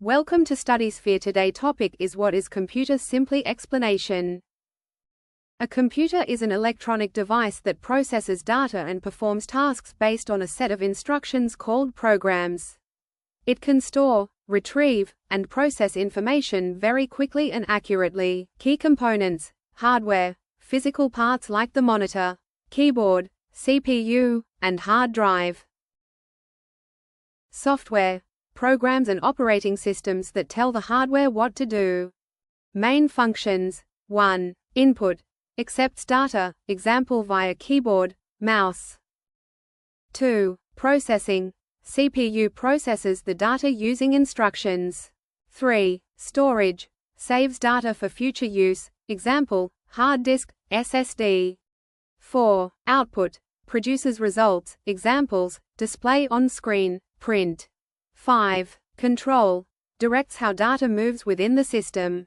Welcome to StudySphere. Today topic is what is computer. Simply explanation. A computer is an electronic device that processes data and performs tasks based on a set of instructions called programs. It can store, retrieve, and process information very quickly and accurately. Key components: hardware, physical parts like the monitor, keyboard, CPU, and hard drive. Software, programs and operating systems that tell the hardware what to do. Main functions: 1. Input, accepts data, example via keyboard, mouse. 2. Processing, CPU processes the data using instructions. 3. Storage, saves data for future use, example, hard disk, SSD. 4. Output, produces results, examples, display on screen, print. 5. Control, directs how data moves within the system.